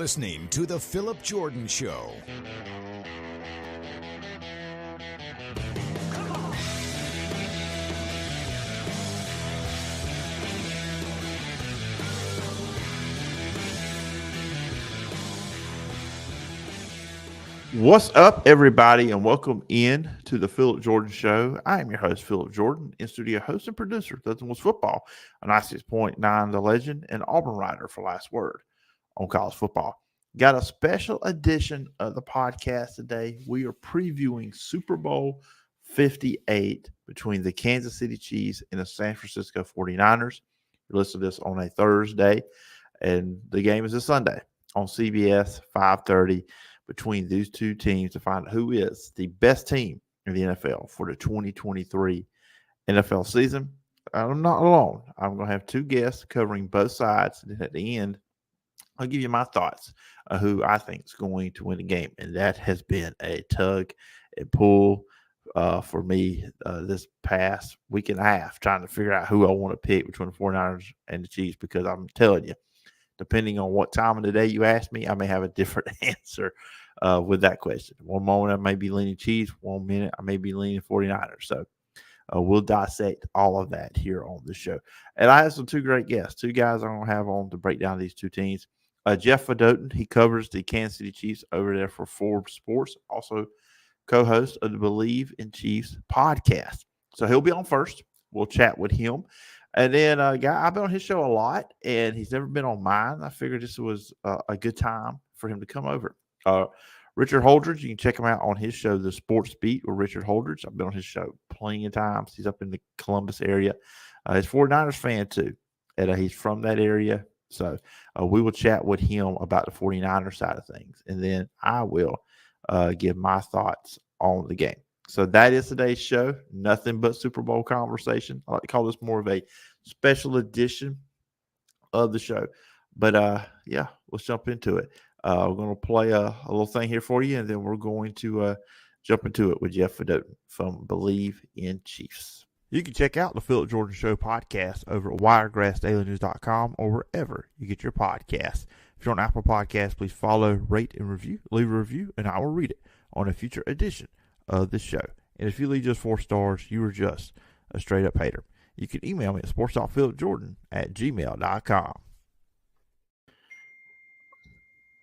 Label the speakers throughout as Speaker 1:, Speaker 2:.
Speaker 1: listening to The Phillip Jordan Show.
Speaker 2: What's up, everybody, and welcome in to the Phillip Jordan Show. I am your host, Phillip Jordan, in-studio host and producer of Dozen Was Football, a 96.9 The Legend and Auburn writer for Last Word on college football. Got a special edition of the podcast today. We are previewing Super Bowl 58 between the Kansas City Chiefs and the San Francisco 49ers. You're listening to this on a Thursday, and the game is a Sunday on CBS, 5:30. Between these two teams to find out who is the best team in the NFL for the 2023 NFL season. I'm not alone. I'm going to have two guests covering both sides. And then at the end, I'll give you my thoughts of who I think is going to win the game. And that has been a tug and pull for me this past week and a half, trying to figure out who I want to pick between the 49ers and the Chiefs, because I'm telling you, depending on what time of the day you ask me, I may have a different answer with that question. One moment I may be leaning Chiefs. 1 minute I may be leaning 49ers. So we'll dissect all of that here on the show. And I have some two great guests, two guys I'm going to have on to break down these two teams. Jeff Fedotin, he covers the Kansas City Chiefs over there for Forbes Sports, also co-host of the Bleav in Chiefs podcast. So he'll be on first. We'll chat with him. And then a guy, I've been on his show a lot, and he's never been on mine. I figured this was a good time for him to come over. Richard Holdridge, you can check him out on his show, The Sports Beat with Richard Holdridge. I've been on his show plenty of times. He's up in the Columbus area. He's a 49ers fan, too, and he's from that area. So we will chat with him about the 49ers side of things, and then I will give my thoughts on the game. So that is today's show. Nothing but Super Bowl conversation. I like to call this more of a special edition of the show. But, yeah, let's jump into it. We're going to play a little thing here for you, and then we're going to jump into it with Jeff Fedotin from Bleav in Chiefs. You can check out the Phillip Jordan Show podcast over at wiregrassdailynews.com or wherever you get your podcasts. If you're on Apple Podcasts, please follow, rate, and review. Leave a review, and I will read it on a future edition of the show. And if you leave just 4 stars, you are just a straight up hater. You can email me at sports.phillipjordan@gmail.com.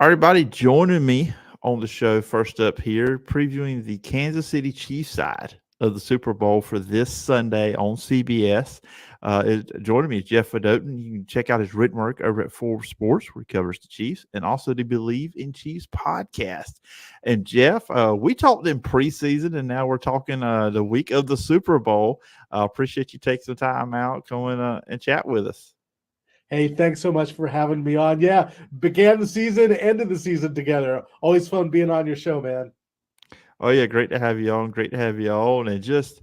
Speaker 2: Everybody joining me on the show first up here, previewing the Kansas City Chiefs side of the Super Bowl for this Sunday on CBS. Joining me is Jeff Fedotin. You can check out his written work over at Forbes Sports, where he covers the Chiefs, and also the Bleav in Chiefs podcast. And Jeff, we talked in preseason, and now we're talking the week of the Super Bowl. Appreciate you taking some time out, coming and chat with us.
Speaker 3: Hey, thanks so much for having me on. Yeah, began the season, ended the season together. Always fun being on your show, man.
Speaker 2: Oh, yeah, great to have you on. Great to have you on. And just,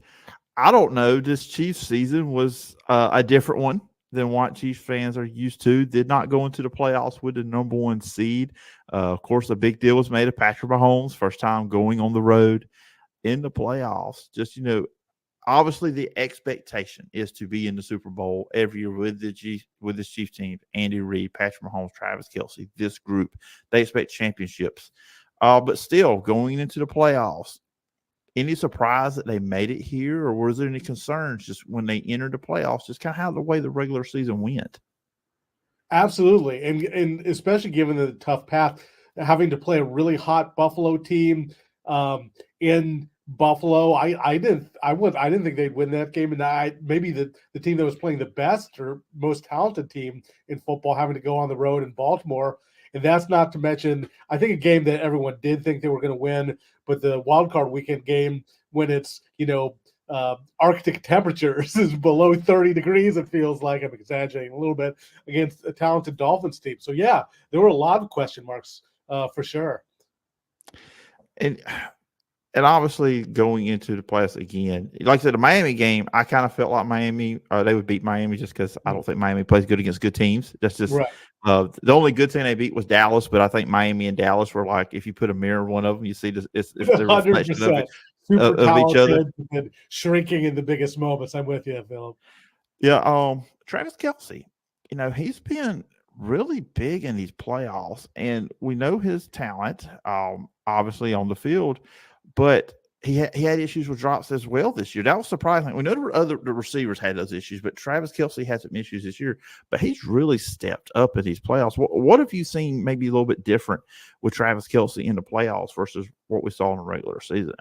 Speaker 2: I don't know, this Chiefs season was a different one than what Chiefs fans are used to. Did not go into the playoffs with the number 1 seed. Of course, a big deal was made of Patrick Mahomes, first time going on the road in the playoffs. Just, obviously the expectation is to be in the Super Bowl every year with this Chiefs team. Andy Reid, Patrick Mahomes, Travis Kelce, this group. They expect championships. But still, going into the playoffs, any surprise that they made it here, or was there any concerns just when they entered the playoffs, just kind of how the way the regular season went?
Speaker 3: Absolutely, and especially given the tough path, having to play a really hot Buffalo team in Buffalo, I didn't think they'd win that game, and maybe the team that was playing the best or most talented team in football having to go on the road in Baltimore. And that's not to mention, I think, a game that everyone did think they were going to win, but the wild card weekend game, when it's, Arctic temperatures is below 30 degrees, it feels like, I'm exaggerating a little bit, against a talented Dolphins team. So, yeah, there were a lot of question marks for sure.
Speaker 2: And obviously going into the playoffs again, like I said, the Miami game, I kind of felt like Miami, they would beat Miami just because I don't think Miami plays good against good teams. That's just
Speaker 3: right.
Speaker 2: The only good team they beat was Dallas, but I think Miami and Dallas were like, if you put a mirror in one of them, you see it's the reflection of each other.
Speaker 3: And shrinking in the biggest moments. I'm with you, Phillip.
Speaker 2: Yeah, Travis Kelce, he's been really big in these playoffs, and we know his talent, obviously on the field, but he had issues with drops as well this year. That was surprising. We know the receivers had those issues, but Travis Kelce had some issues this year. But he's really stepped up in these playoffs. What have you seen maybe a little bit different with Travis Kelce in the playoffs versus what we saw in the regular season?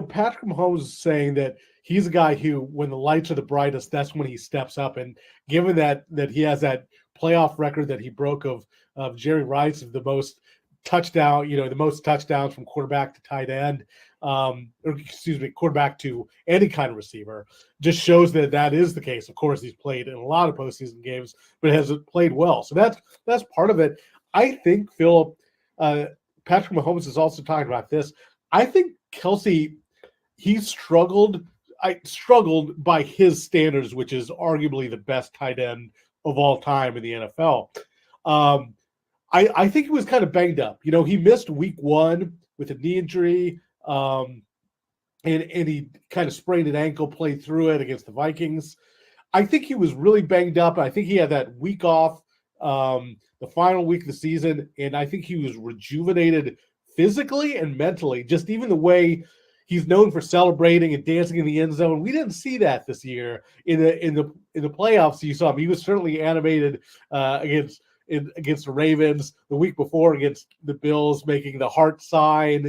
Speaker 3: Patrick Mahomes is saying that he's a guy who, when the lights are the brightest, that's when he steps up. And given that he has that playoff record that he broke of Jerry Rice of the most the most touchdowns from quarterback to tight end, quarterback to any kind of receiver, just shows that is the case. Of course, he's played in a lot of postseason games, but hasn't played well. So that's part of it. I think Philip, Patrick Mahomes is also talking about this. I think Kelce, he struggled by his standards, which is arguably the best tight end of all time in the NFL. I think he was kind of banged up. He missed week 1 with a knee injury, and he kind of sprained an ankle, played through it against the Vikings. I think he was really banged up. I think he had that week off, the final week of the season, and I think he was rejuvenated physically and mentally, just even the way he's known for celebrating and dancing in the end zone. We didn't see that this year in the playoffs. You saw him. He was certainly animated against the Ravens the week before against the Bills, making the heart sign,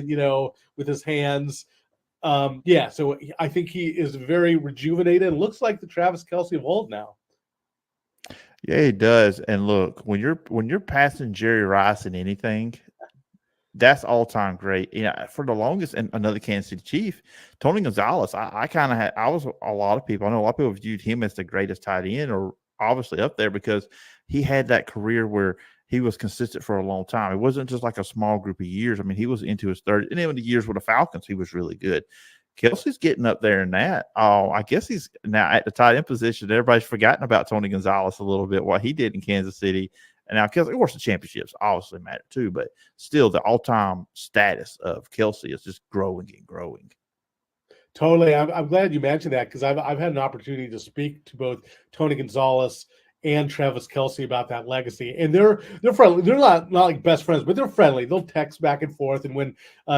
Speaker 3: with his hands. So I think he is very rejuvenated and looks like the Travis Kelce of old now.
Speaker 2: Yeah, he does. And look, when you're passing Jerry Rice in anything, that's all time great. For the longest, and another Kansas City Chief, Tony Gonzalez. I was a lot of people. I know a lot of people viewed him as the greatest tight end, or obviously up there, because he had that career where he was consistent for a long time. It wasn't just like a small group of years. I mean, he was into his 30s, and then the years with the Falcons, he was really good. Kelce's getting up there in that. I guess he's now at the tight end position. Everybody's forgotten about Tony Gonzalez a little bit, what he did in Kansas City. And now, Kelce, of course, the championships obviously matter too, but still the all-time status of Kelce is just growing and growing.
Speaker 3: Totally. I'm glad you mentioned that, because I've had an opportunity to speak to both Tony Gonzalez and Travis Kelce about that legacy. And they're friendly. They're not like best friends, but they're friendly. They'll text back and forth. And when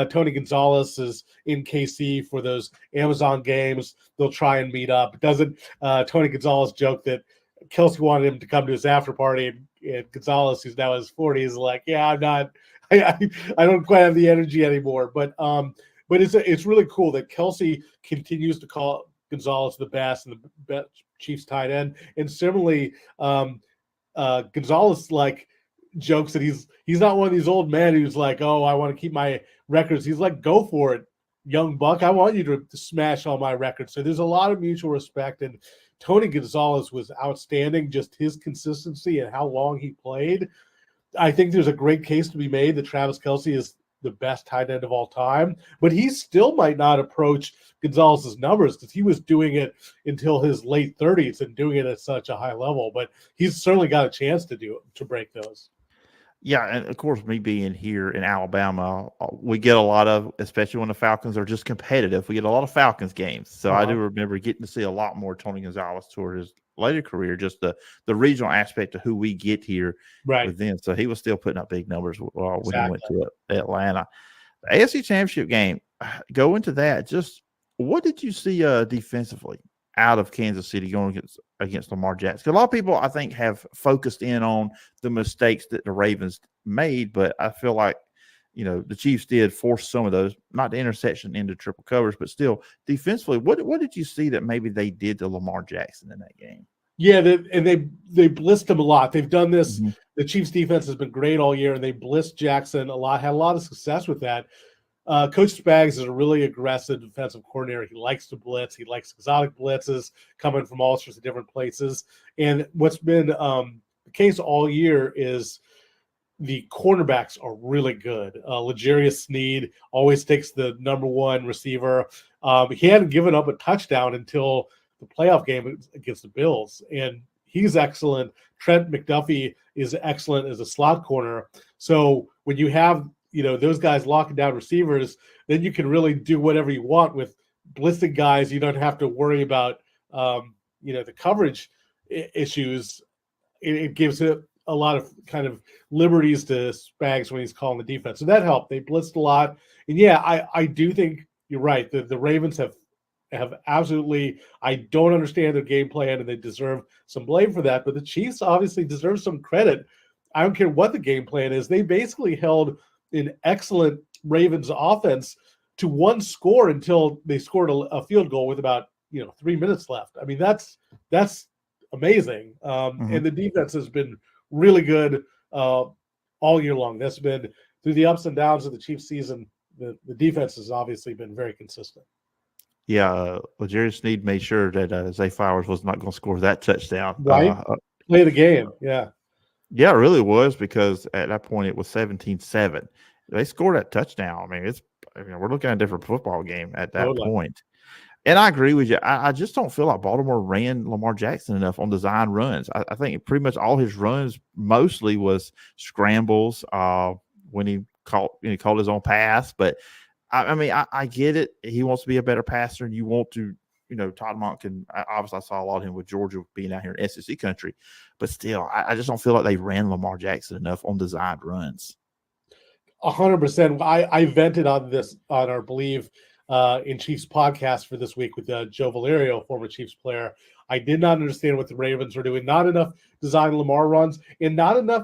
Speaker 3: Tony Gonzalez is in KC for those Amazon games, they'll try and meet up. Doesn't Tony Gonzalez joke that Kelce wanted him to come to his after party, and Gonzalez, who's now in his 40s, is like, yeah, I'm not, I don't quite have the energy anymore. But it's really cool that Kelce continues to call Gonzalez the best and the best Chiefs tight end. And similarly, Gonzalez jokes that he's not one of these old men who's like, oh, I want to keep my records. He's like, go for it, young buck. I want you to smash all my records. So there's a lot of mutual respect. And Tony Gonzalez was outstanding, just his consistency and how long he played. I think there's a great case to be made that Travis Kelce is the best tight end of all time, but he still might not approach Gonzalez's numbers, because he was doing it until his late 30s and doing it at such a high level. But he's certainly got a chance to break those.
Speaker 2: Yeah, and of course, me being here in Alabama, we get a lot of, especially when the Falcons are just competitive, we get a lot of Falcons games. So I do remember getting to see a lot more Tony Gonzalez toward his later career, just the regional aspect of who we get here with them. So he was still putting up big numbers when he went to Atlanta. The AFC Championship game, go into that. Just what did you see defensively out of Kansas City going against Lamar Jackson? A lot of people, I think, have focused in on the mistakes that the Ravens made, but I feel like, the Chiefs did force some of those, not the interception into triple covers, but still defensively. What did you see that maybe they did to Lamar Jackson in that game?
Speaker 3: Yeah, they blitzed him a lot. They've done this. Mm-hmm. The Chiefs defense has been great all year, and they blitzed Jackson a lot, had a lot of success with that. Coach Spags is a really aggressive defensive coordinator. He likes to blitz. He likes exotic blitzes coming from all sorts of different places. And what's been the case all year is the cornerbacks are really good. L'Jarius Sneed always takes the number one receiver. He hadn't given up a touchdown until the playoff game against the Bills, and he's excellent. Trent McDuffie is excellent as a slot corner. So when you have those guys locking down receivers, then you can really do whatever you want with blitzing guys. You don't have to worry about the coverage issues. It gives it a lot of kind of liberties to Spags when he's calling the defense. So that helped. They blitzed a lot. And yeah, I do think you're right. The Ravens have absolutely, I don't understand their game plan, and they deserve some blame for that. But the Chiefs obviously deserve some credit. I don't care what the game plan is. They basically held an excellent Ravens offense to one score until they scored a field goal with about 3 minutes left. I mean, that's amazing. And the defense has been really good all year long. That's been through the ups and downs of the Chiefs season. The defense has obviously been very consistent.
Speaker 2: Yeah, Jerry Sneed made sure that Zay Flowers was not going to score that touchdown.
Speaker 3: Right? Play the game. Yeah.
Speaker 2: Yeah, it really was, because at that point it was 17-7. They scored that touchdown. I mean, we're looking at a different football game at that point. And I agree with you. I just don't feel like Baltimore ran Lamar Jackson enough on design runs. I think pretty much all his runs mostly was scrambles when he called his own pass. But I mean, I get it. He wants to be a better passer, and you want to, Todd Monken. Obviously, I saw a lot of him with Georgia being out here in SEC country, but still, I just don't feel like they ran Lamar Jackson enough on designed runs.
Speaker 3: 100%. I vented on this on our Bleav in Chiefs podcast for this week with Joe Valerio, former Chiefs player. I did not understand what the Ravens were doing. Not enough design Lamar runs, and not enough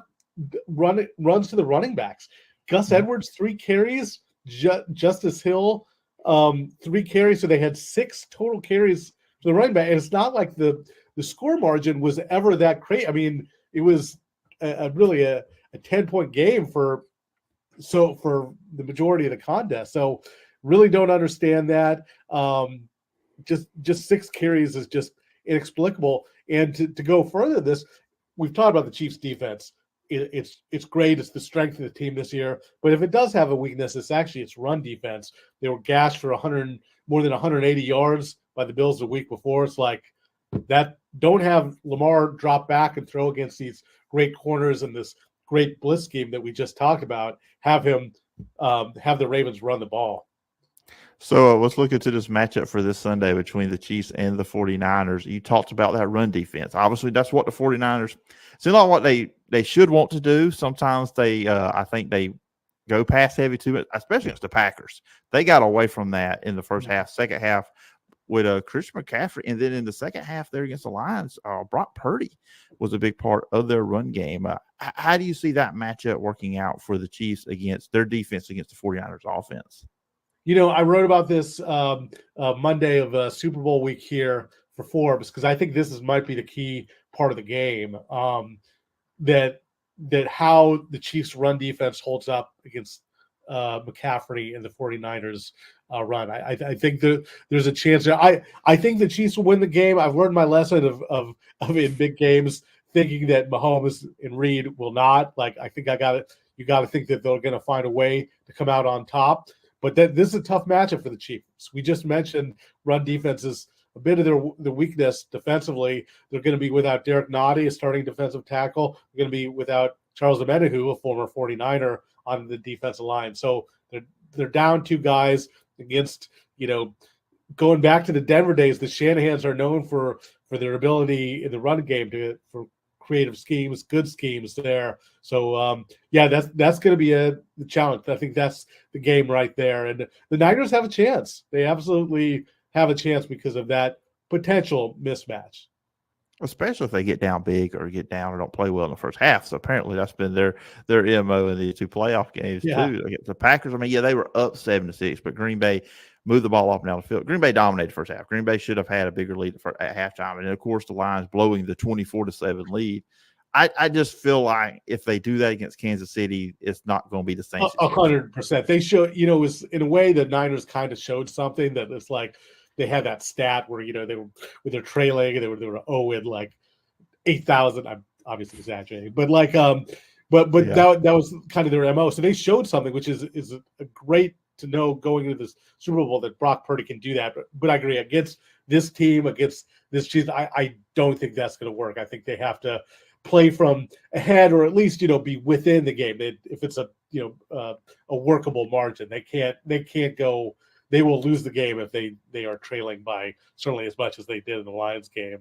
Speaker 3: runs to the running backs. Gus Edwards, 3 carries. Justice Hill, 3 carries. So they had 6 total carries for the running back. And it's not like the score margin was ever that great. I mean, it was really a 10-point game for the majority of the contest. So really don't understand that. Just 6 carries is just inexplicable. And to go further, we've talked about the Chiefs defense. It's great. It's the strength of the team this year. But if it does have a weakness, it's run defense. They were gashed for more than 180 yards by the Bills the week before. It's like that. Don't have Lamar drop back and throw against these great corners and this great blitz scheme that we just talked about. Have him have the Ravens run the ball.
Speaker 2: So let's look into this matchup for this Sunday between the Chiefs and the 49ers. You talked about that run defense. Obviously, that's what the 49ers – it's not what they should want to do. Sometimes I think they go pass heavy too much, especially against the Packers. They got away from that in the first half. Second half with Christian McCaffrey. And then in the second half there against the Lions, Brock Purdy was a big part of their run game. How do you see that matchup working out for the Chiefs against their defense against the 49ers offense?
Speaker 3: I wrote about this Monday of Super Bowl week here for Forbes, because I think this might be the key part of the game, that how the Chiefs' run defense holds up against McCaffrey and the 49ers run. I think there's a chance there. I think the Chiefs will win the game. I've learned my lesson of in big games thinking that Mahomes and Reed will not. I think you got to think that they're going to find a way to come out on top. But this is a tough matchup for the Chiefs. We just mentioned run defense is a bit of their weakness defensively. They're going to be without Derek Nottie, a starting defensive tackle. They're going to be without Charles Omenihu, a former 49er, on the defensive line. So they're down 2 guys against, going back to the Denver days. The Shanahans are known for their ability in the run game for creative schemes, good schemes there. So that's going to be the challenge. I think that's the game right there. And the Niners have a chance. They absolutely have a chance because of that potential mismatch.
Speaker 2: Especially if they get down big or get down or don't play well in the first half. So apparently that's been their MO in the 2 playoff games too. The Packers, they were up 7-6, but Green Bay moved the ball up and down the field. Green Bay dominated the first half. Green Bay should have had a bigger lead at halftime. And then, of course, the Lions blowing the 24-7 lead. I just feel like if they do that against Kansas City, it's not going to be the same.
Speaker 3: 100%. They show, it was in a way the Niners kind of showed something that it's like they had that stat where, they were with their trailing and they were in 8,000. I'm obviously exaggerating, but that was kind of their MO. So they showed something, which is a great to know going into this Super Bowl that Brock Purdy can do that. But I agree, against this team, against this Chiefs, I don't think that's going to work. I think they have to play from ahead, or at least be within the game. If it's a workable margin, they can't go. They will lose the game if they are trailing by certainly as much as they did in the Lions game.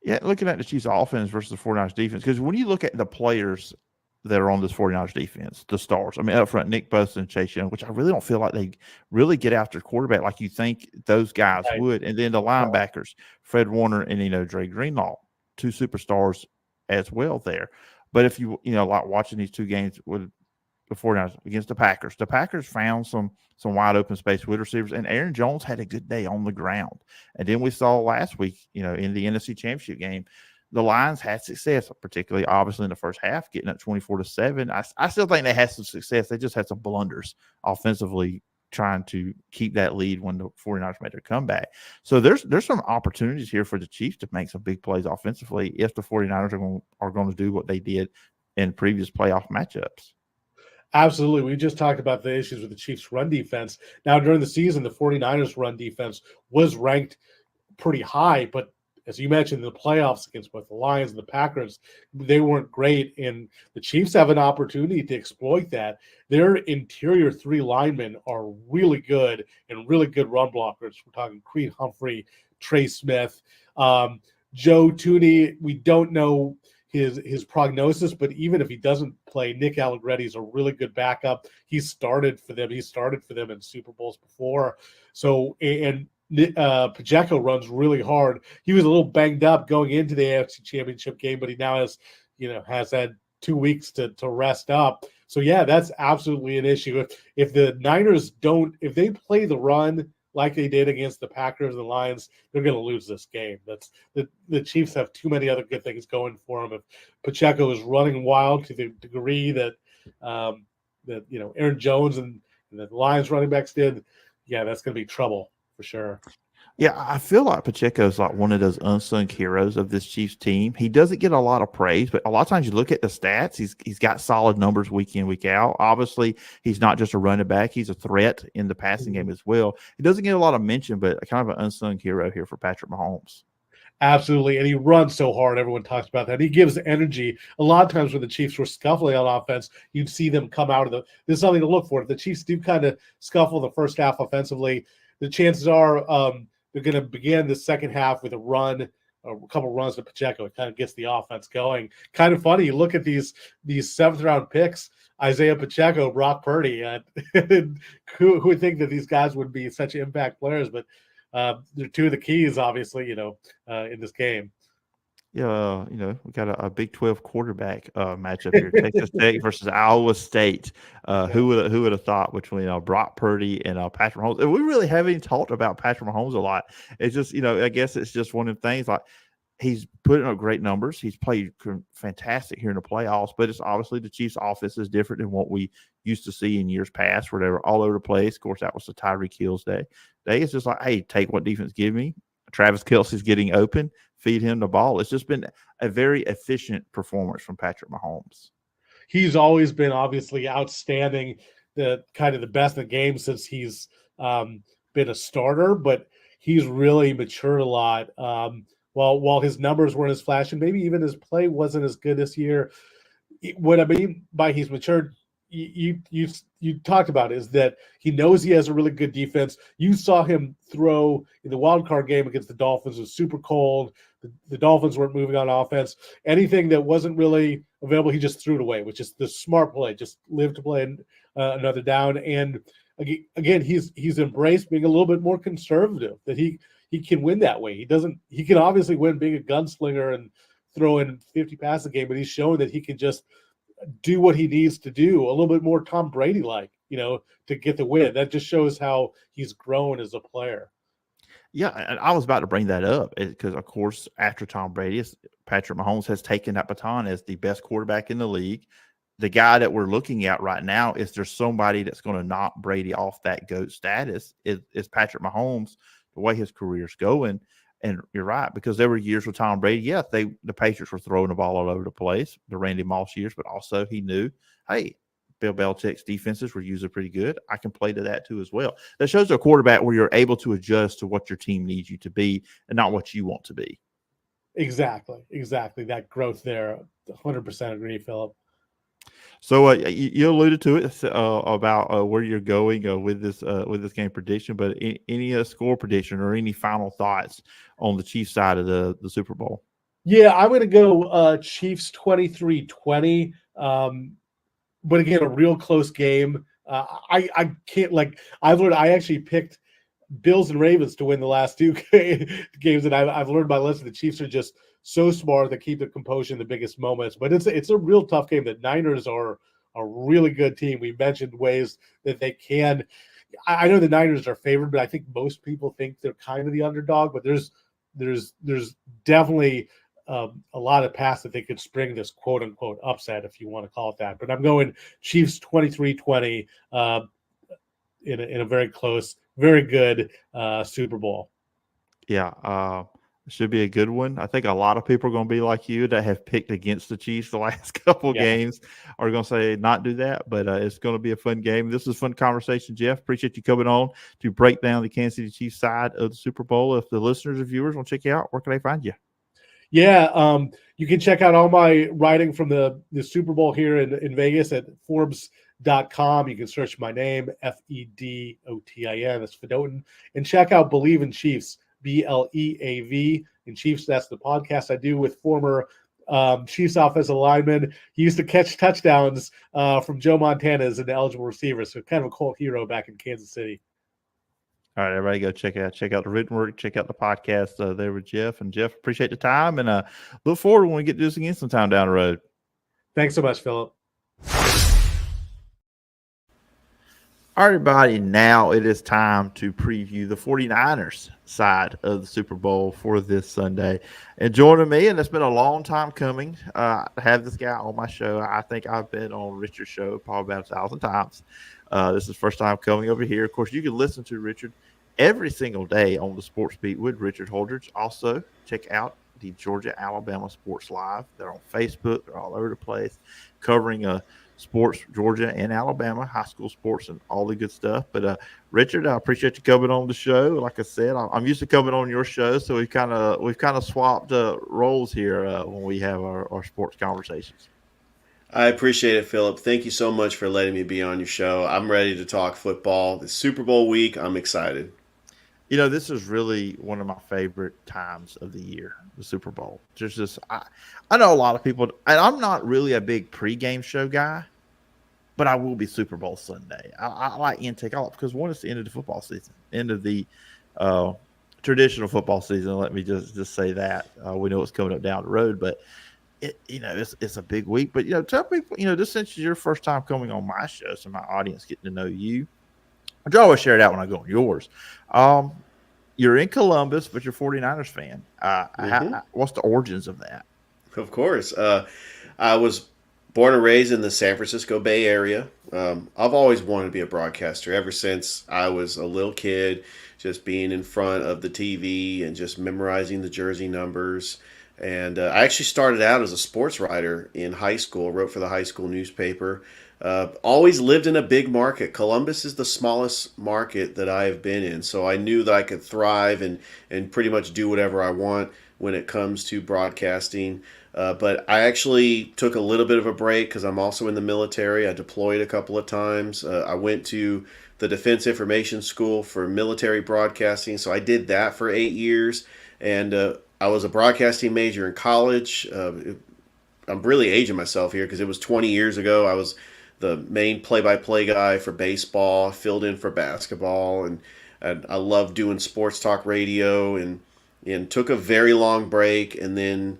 Speaker 2: Yeah, looking at the Chiefs offense versus the 49ers defense, because when you look at the players that are on this 49ers defense, the stars, I mean, up front, Nick Bosa and Chase Young, which I really don't feel like they really get after quarterback like you think those guys
Speaker 3: Right.
Speaker 2: would. And then the linebackers, Fred Warner and, Dre Greenlaw, two superstars as well there. But if like watching these two games with the 49ers against the Packers found some wide open space with receivers, and Aaron Jones had a good day on the ground. And then we saw last week, in the NFC Championship game, the Lions had success, particularly obviously in the first half, getting up 24-7. I still think they had some success. They just had some blunders offensively trying to keep that lead when the 49ers made their comeback. So there's some opportunities here for the Chiefs to make some big plays offensively if the 49ers are going to do what they did in previous playoff matchups.
Speaker 3: Absolutely. We just talked about the issues with the Chiefs' run defense. Now, during the season, the 49ers' run defense was ranked pretty high, but as you mentioned, in the playoffs against both the Lions and the Packers, they weren't great, and the Chiefs have an opportunity to exploit that. Their interior three linemen are really good and really good run blockers. We're talking Creed Humphrey, Trey Smith, Joe Thuney. We don't know his prognosis, but even if he doesn't play, Nick Allegretti is a really good backup. He started for them in Super Bowls before. So, and Pacheco runs really hard. He was a little banged up going into the AFC Championship game, but he now has had 2 weeks to rest up. So yeah, that's absolutely an issue. If the Niners if they play the run like they did against the Packers and the Lions, they're going to lose this game. That's the Chiefs have too many other good things going for them. If Pacheco is running wild to the degree that Aaron Jones and the Lions running backs did, yeah, that's going to be trouble for sure.
Speaker 2: Yeah, I feel like Pacheco is like one of those unsung heroes of this Chiefs team. He doesn't get a lot of praise, but a lot of times you look at the stats, he's got solid numbers week in, week out. Obviously, he's not just a running back. He's a threat in the passing game as well. He doesn't get a lot of mention, but kind of an unsung hero here for Patrick Mahomes.
Speaker 3: Absolutely. And he runs so hard. Everyone talks about that. He gives energy. A lot of times when the Chiefs were scuffling on offense, you'd see them come out of there's something to look for. If the Chiefs do kind of scuffle the first half offensively, the chances are they're going to begin the second half with a couple runs to Pacheco. It kind of gets the offense going. Kind of funny. You look at these seventh round picks, Isaiah Pacheco, Brock Purdy. Who would think that these guys would be such impact players? But they're two of the keys, obviously, in this game.
Speaker 2: Yeah, we got a Big 12 quarterback matchup here: Texas Tech versus Iowa State. Who would have thought between Brock Purdy and Patrick Mahomes? And we really haven't talked about Patrick Mahomes a lot. It's just I guess it's just one of the things. Like, he's putting up great numbers. He's played fantastic here in the playoffs, but it's obviously the Chiefs' offense is different than what we used to see in years past, where they were all over the place. Of course, that was the Tyreek Hill's day. It's just like, hey, take what defense give me. Travis Kelce's getting open, feed him the ball. It's just been a very efficient performance from Patrick Mahomes.
Speaker 3: He's always been obviously outstanding, the kind of the best in the game since he's been a starter, but he's really matured a lot. While his numbers weren't as flashy, maybe even his play wasn't as good this year. What I mean by he's matured, you talked about is that he knows he has a really good defense. You saw him throw in the wild card game against the Dolphins. It was super cold. The Dolphins weren't moving on offense. Anything that wasn't really available, he just threw it away, which is the smart play. Just live to play another down. And again, he's embraced being a little bit more conservative, that he can win that way. He can obviously win being a gunslinger and throw in 50 passes a game, but he's shown that he can just do what he needs to do, a little bit more Tom Brady-like, to get the win. That just shows how he's grown as a player.
Speaker 2: Yeah, and I was about to bring that up because, of course, after Tom Brady, Patrick Mahomes has taken that baton as the best quarterback in the league. The guy that we're looking at right now, is there somebody that's going to knock Brady off that GOAT status, is Patrick Mahomes, the way his career's going. And you're right, because there were years with Tom Brady. Yeah, the Patriots were throwing the ball all over the place, the Randy Moss years, but also he knew, hey, Bill Belichick's defenses were usually pretty good. I can play to that too as well. That shows a quarterback where you're able to adjust to what your team needs you to be and not what you want to be.
Speaker 3: Exactly. That growth there, 100% agree, Phillip.
Speaker 2: So you alluded to it about where you're going with this game prediction, but any score prediction or any final thoughts on the Chiefs side of the Super Bowl?
Speaker 3: Yeah, I'm going to go Chiefs 23-20. But again, a real close game. I can't I've learned. I actually picked Bills and Ravens to win the last two games, and I've learned my lesson. The Chiefs are just so smart to keep the composure in the biggest moments. But it's a real tough game. The Niners are a really good team. We mentioned ways that they can. I know the Niners are favored, but I think most people think they're kind of the underdog. But there's definitely a lot of paths that they could spring this quote unquote upset, if you want to call it that. But I'm going Chiefs 23-20 in a very close, very good Super Bowl.
Speaker 2: Yeah, it should be a good one. I think a lot of people are going to be like you that have picked against the Chiefs the last couple games are going to say not do that, but it's going to be a fun game. This is a fun conversation, Jeff. Appreciate you coming on to break down the Kansas City Chiefs side of the Super Bowl. If the listeners or viewers want to check you out, where can they find you?
Speaker 3: Yeah, you can check out all my writing from the Super Bowl here in Vegas at Forbes.com. You can search my name, Fedotin. That's Fedotin. And check out Bleav in Chiefs, Bleav in Chiefs. That's the podcast I do with former Chiefs offensive lineman. He used to catch touchdowns from Joe Montana as an eligible receiver, so kind of a cult hero back in Kansas City.
Speaker 2: All right, everybody go check out the written work, check out the podcast there with Jeff. And Jeff, appreciate the time, and look forward when we get to this again sometime down the road.
Speaker 3: Thanks so much, Phillip.
Speaker 2: All right, everybody, now it is time to preview the 49ers side of the Super Bowl for this Sunday. And joining me, and it's been a long time coming, to have this guy on my show. I think I've been on Richard's show probably about 1,000 times. This is the first time coming over here. Of course, you can listen to Richard every single day on the Sports Beat with Richard Holdridge. Also, check out the Georgia-Alabama Sports Live. They're on Facebook. They're all over the place covering sports, Georgia and Alabama, high school sports, and all the good stuff. But Richard, I appreciate you coming on the show. Like I said, I'm used to coming on your show, so we've kind of swapped roles here when we have our sports conversations.
Speaker 4: I appreciate it, Phillip. Thank you so much for letting me be on your show. I'm ready to talk football. The Super Bowl week, I'm excited.
Speaker 2: You know, this is really one of my favorite times of the year, the Super Bowl. I know a lot of people, and I'm not really a big pregame show guy, but I will be Super Bowl Sunday. I like intake off because one, it's the end of the football season, end of the traditional football season. Let me just say that. We know it's coming up down the road, but it's a big week. But tell people, this since it's your first time coming on my show, so my audience getting to know you. I always share it out when I go on yours. You're in Columbus, but you're a 49ers fan. What's the origins of that?
Speaker 4: Of course. I was born and raised in the San Francisco Bay Area. I've always wanted to be a broadcaster ever since I was a little kid, just being in front of the TV and just memorizing the jersey numbers. And I actually started out as a sports writer in high school, wrote for the high school newspaper. Always lived in a big market. Columbus is the smallest market that I have been in, so I knew that I could thrive and pretty much do whatever I want when it comes to broadcasting. But I actually took a little bit of a break because I'm also in the military. I deployed a couple of times. I went to the Defense Information School for military broadcasting, so I did that for 8 years. And I was a broadcasting major in college. I'm really aging myself here because it was 20 years ago. I was the main play-by-play guy for baseball, filled in for basketball, and I loved doing sports talk radio, and took a very long break. And then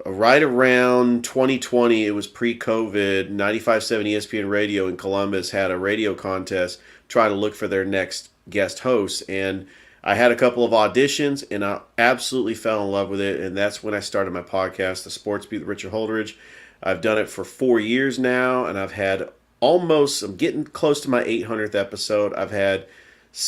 Speaker 4: right around 2020, it was pre-COVID, 95.7 ESPN Radio in Columbus had a radio contest trying to look for their next guest host. And I had a couple of auditions, and I absolutely fell in love with it, and that's when I started my podcast, The Sports Beat with Richard Holdridge. I've done it for 4 years now, and I've had I'm getting close to my 800th episode. I've had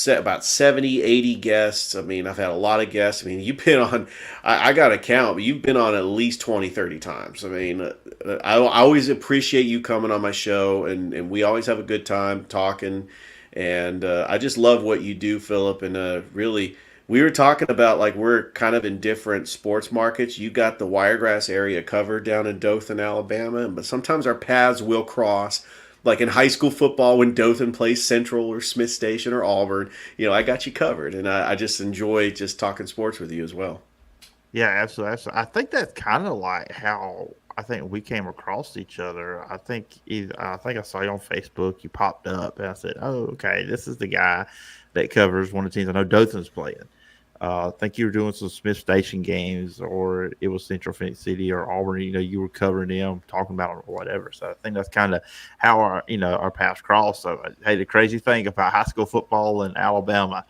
Speaker 4: about 70, 80 guests. I mean, I've had a lot of guests. I mean, you've been on, I got to count, but you've been on at least 20, 30 times. I mean, I always appreciate you coming on my show, and we always have a good time talking. And I just love what you do, Phillip. And really, we were talking about, like, we're kind of in different sports markets. You got the Wiregrass area covered down in Dothan, Alabama, but sometimes our paths will cross. Like in high school football, when Dothan plays Central or Smith Station or Auburn, I got you covered. And I just enjoy just talking sports with you as well.
Speaker 2: Yeah, absolutely, absolutely. I think that's kind of like how I think we came across each other. I think I saw you on Facebook. You popped up, and I said, "Oh, okay, this is the guy that covers one of the teams I know Dothan's playing." I think you were doing some Smith Station games, or it was Central Phoenix City or Auburn. You were covering them, talking about them or whatever. So I think that's kind of how our paths crossed. So hey, the crazy thing about high school football in Alabama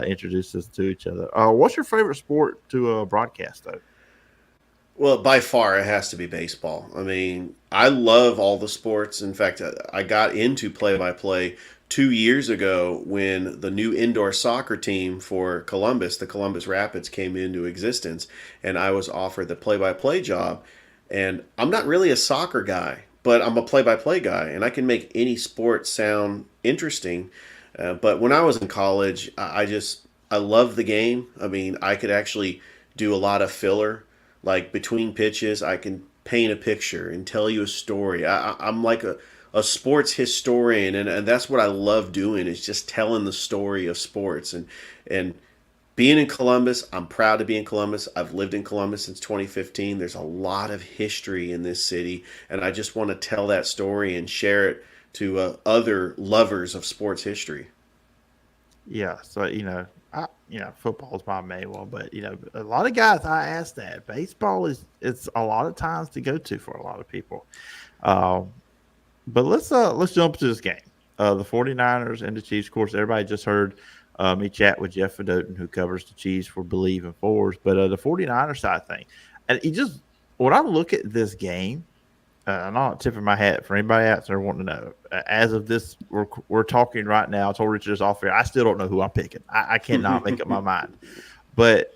Speaker 2: introduced us to each other. What's your favorite sport to broadcast, though?
Speaker 4: Well, by far, it has to be baseball. I mean, I love all the sports. In fact, I got into play by play 2 years ago when the new indoor soccer team for Columbus, the Columbus Rapids, came into existence, and I was offered the play by play job. And I'm not really a soccer guy, but I'm a play by play guy, and I can make any sport sound interesting. But when I was in college, I love the game. I mean, I could actually do a lot of filler, like between pitches. I can paint a picture and tell you a story. I'm like a sports historian, and that's what I love doing is just telling the story of sports. And being in Columbus, I'm proud to be in Columbus. I've lived in Columbus since 2015. There's a lot of history in this city, and I just want to tell that story and share it to other lovers of sports history.
Speaker 2: Yeah, so football is my main one, but a lot of guys I ask that baseball is it's a lot of times to go to for a lot of people. Um, but let's jump to this game. The 49ers and the Chiefs. Of course, everybody just heard me chat with Jeff Fedotin, who covers the Chiefs for Bleav and Fours. But the 49ers side thing, and he just when I look at this game, I'm not tipping my hat for anybody out there wanting to know. As of this, we're talking right now. I told Richard this off air. I still don't know who I'm picking. I cannot make up my mind. But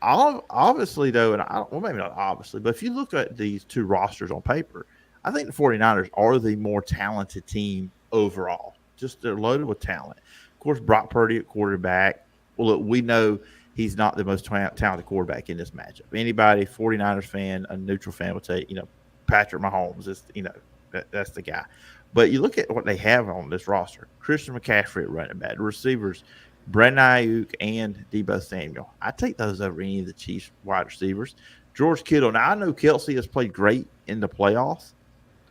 Speaker 2: obviously, though, well, maybe not obviously, but if you look at these two rosters on paper, I think the 49ers are the more talented team overall. Just they're loaded with talent. Of course, Brock Purdy at quarterback. Well, look, we know he's not the most talented quarterback in this matchup. Anybody, 49ers fan, a neutral fan would say, Patrick Mahomes is, that's the guy. But you look at what they have on this roster: Christian McCaffrey at running back, the receivers, Brandon Ayuk and Deebo Samuel. I take those over any of the Chiefs wide receivers. George Kittle. Now I know Kelsey has played great in the playoffs.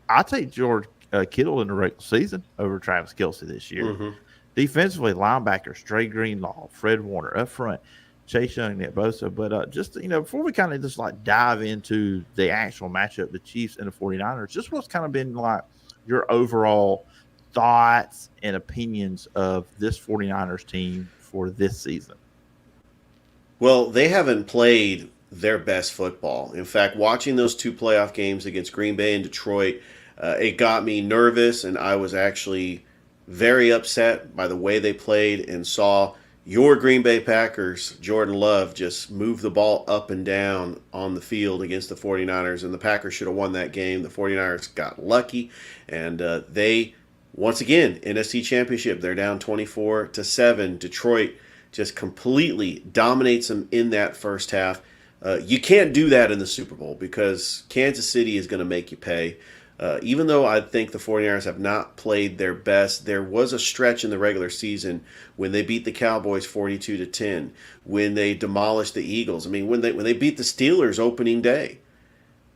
Speaker 2: I take George Kittle in the regular season over Travis Kelsey this year.
Speaker 4: Mm-hmm.
Speaker 2: Defensively, linebackers, Trey Greenlaw, Fred Warner up front. Chase Young, Nick Bosa. But just, before we kind of just like dive into the actual matchup, the Chiefs and the 49ers, just what's kind of been like your overall thoughts and opinions of this 49ers team for this season?
Speaker 4: Well, they haven't played their best football. In fact, watching those two playoff games against Green Bay and Detroit, it got me nervous, and I was actually very upset by the way they played and saw your Green Bay Packers, Jordan Love, just move the ball up and down on the field against the 49ers, and the Packers should have won that game. The 49ers got lucky, and they, once again, NFC Championship, they're down 24-7. Detroit just completely dominates them in that first half. You can't do that in the Super Bowl because Kansas City is going to make you pay. Even though I think the 49ers have not played their best, there was a stretch in the regular season when they beat the Cowboys 42-10, when they demolished the Eagles. I mean, when they beat the Steelers opening day,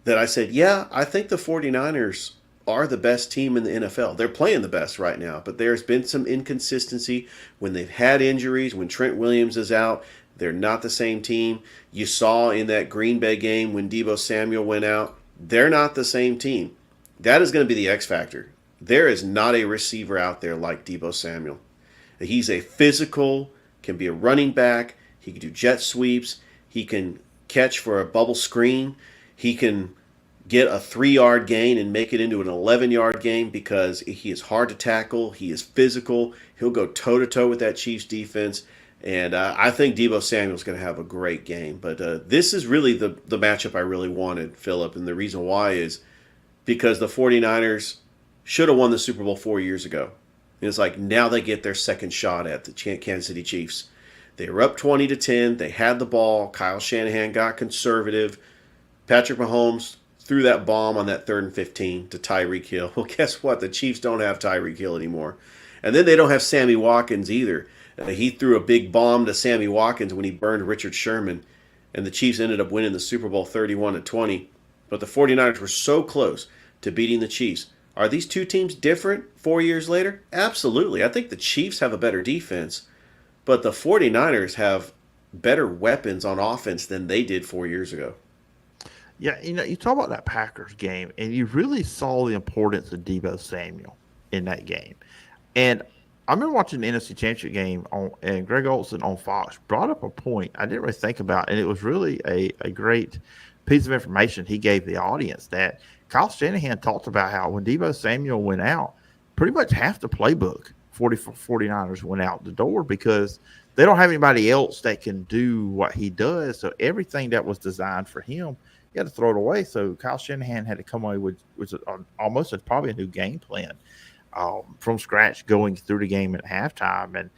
Speaker 4: that I said, yeah, I think the 49ers are the best team in the NFL. They're playing the best right now, but there's been some inconsistency when they've had injuries, when Trent Williams is out. They're not the same team. You saw in that Green Bay game when Deebo Samuel went out, they're not the same team. That is going to be the X factor. There is not a receiver out there like Deebo Samuel. He's a physical, can be a running back. He can do jet sweeps. He can catch for a bubble screen. He can get a 3-yard gain and make it into an 11-yard gain because he is hard to tackle. He is physical. He'll go toe-to-toe with that Chiefs defense. And I think Deebo Samuel's going to have a great game. But this is really the matchup I really wanted, Phillip. And the reason why is because the 49ers should have won the Super Bowl 4 years ago. And it's like now they get their second shot at the Kansas City Chiefs. They were up 20-10. They had the ball. Kyle Shanahan got conservative. Patrick Mahomes threw that bomb on that 3rd and 15 to Tyreek Hill. Well, guess what? The Chiefs don't have Tyreek Hill anymore. And then they don't have Sammy Watkins either. He threw a big bomb to Sammy Watkins when he burned Richard Sherman. and the Chiefs ended up winning the Super Bowl 31-20. But the 49ers were so close to beating the Chiefs. Are these two teams different 4 years later? Absolutely. I think the Chiefs have a better defense, but the 49ers have better weapons on offense than they did 4 years ago.
Speaker 2: Yeah, you talk about that Packers game, and you really saw the importance of Deebo Samuel in that game. And I remember watching the NFC Championship game and Greg Olson on Fox brought up a point I didn't really think about, and it was really a great piece of information he gave the audience, that Kyle Shanahan talked about how when Deebo Samuel went out, pretty much half the playbook 49ers went out the door because they don't have anybody else that can do what he does. So everything that was designed for him, you had to throw it away. So Kyle Shanahan had to come away with almost probably a new game plan from scratch going through the game at halftime.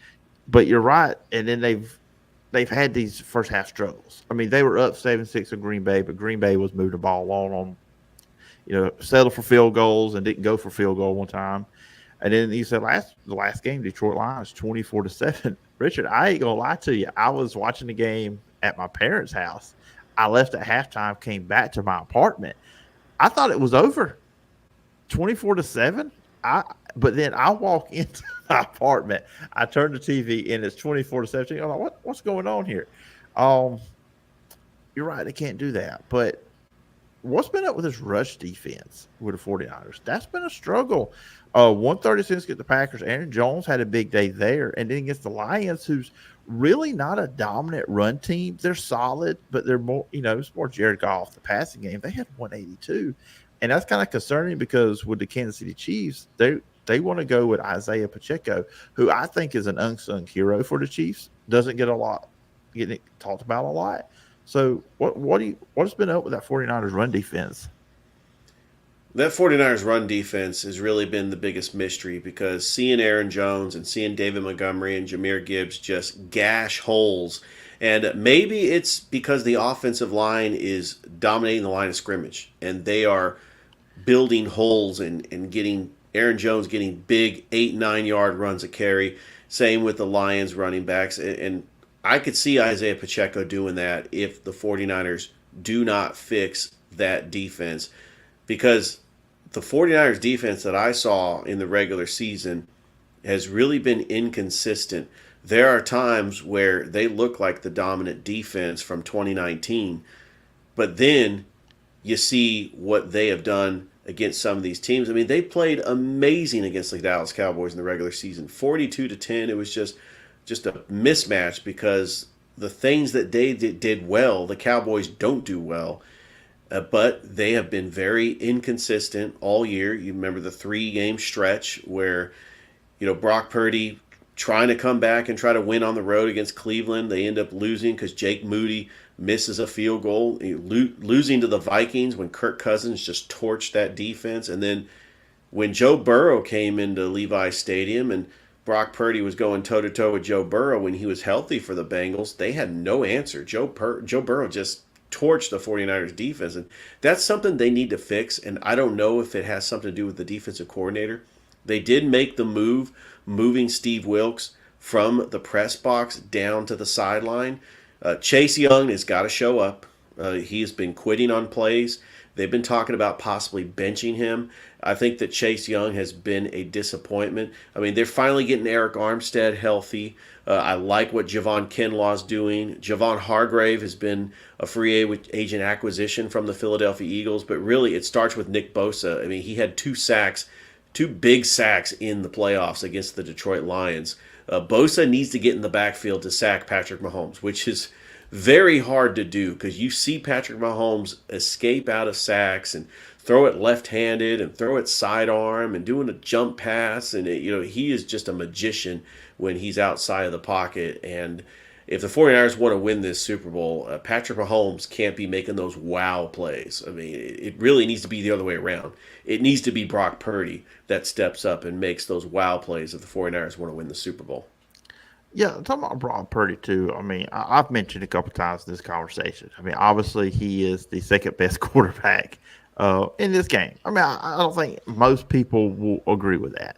Speaker 2: But you're right. And then they've had these first half struggles. I mean, they were up 7-6 in Green Bay, but Green Bay was moving the ball on, settled for field goals and didn't go for field goal one time. And then you said the last game, Detroit Lions 24-7. Richard, I ain't gonna lie to you. I was watching the game at my parents' house. I left at halftime, came back to my apartment. I thought it was over, 24-7. But then I walk into my apartment. I turn the TV and it's 24-17. I'm like, what's going on here? You're right. They can't do that. But what's been up with this rush defense with the 49ers? That's been a struggle. 136 against the Packers. Aaron Jones had a big day there. And then against the Lions, who's really not a dominant run team. They're solid, but they're more, it's more Jared Goff, the passing game. They had 182. And that's kind of concerning because with the Kansas City Chiefs, they want to go with Isaiah Pacheco, who I think is an unsung hero for the Chiefs. Doesn't getting talked about a lot. So what's been up with that 49ers run defense?
Speaker 4: That 49ers run defense has really been the biggest mystery because seeing Aaron Jones and seeing David Montgomery and Jahmyr Gibbs just gash holes. And maybe it's because the offensive line is dominating the line of scrimmage and they are building holes and getting Aaron Jones getting big 8-9 yard runs a carry. Same with the Lions running backs. And I could see Isaiah Pacheco doing that if the 49ers do not fix that defense, because the 49ers defense that I saw in the regular season has really been inconsistent. There are times where they look like the dominant defense from 2019, but then you see what they have done against some of these teams. I mean, they played amazing against the Dallas Cowboys in the regular season, 42-10. It was just a mismatch because the things that they did well, the Cowboys don't do well. But they have been very inconsistent all year. You remember the 3-game stretch where, Brock Purdy trying to come back and try to win on the road against Cleveland. They end up losing because Jake Moody misses a field goal, losing to the Vikings when Kirk Cousins just torched that defense. And then when Joe Burrow came into Levi Stadium and Brock Purdy was going toe-to-toe with Joe Burrow when he was healthy for the Bengals, they had no answer. Joe Burrow just torch the 49ers defense, and that's something they need to fix. And I don't know if it has something to do with the defensive coordinator. They did make the move, moving Steve Wilks from the press box down to the sideline. Chase Young has got to show up. He has been quitting on plays. They've been talking about possibly benching him. I think that Chase Young has been a disappointment. I mean, they're finally getting Eric Armstead healthy. I like what Javon Kinlaw's doing. Javon Hargrave has been a free agent acquisition from the Philadelphia Eagles, but really it starts with Nick Bosa. I mean, he had 2 big sacks in the playoffs against the Detroit Lions. Bosa needs to get in the backfield to sack Patrick Mahomes, which is very hard to do because you see Patrick Mahomes escape out of sacks and throw it left-handed and throw it sidearm and doing a jump pass. And, he is just a magician when he's outside of the pocket. And if the 49ers want to win this Super Bowl, Patrick Mahomes can't be making those wow plays. I mean, it really needs to be the other way around. It needs to be Brock Purdy that steps up and makes those wow plays if the 49ers want to win the Super Bowl.
Speaker 2: Yeah, talking about Brock Purdy, too. I mean, I've mentioned a couple times in this conversation. I mean, obviously, he is the second best quarterback in this game. I mean, I don't think most people will agree with that.